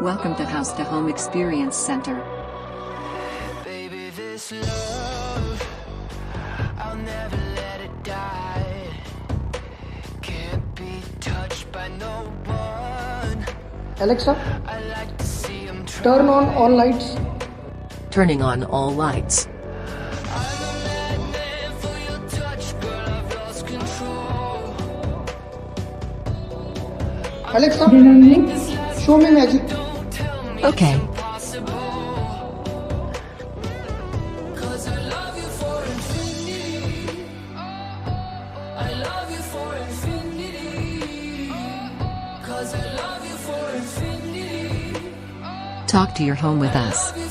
Welcome to House to Home Experience Center. Baby, this love, I'll never let it die. Can't be touched by no one. Alexa, I like to see 'em try. turn on all lights. Turning on all lights. I'm a madman for your touch, girl, I've lost control. Alexa, show me magic. Don't tell me Okay. it's impossible. 'Cause I love you for infinity. I love you for infinity. 'Cause I love you for infinity. Talk to your home with us. Love you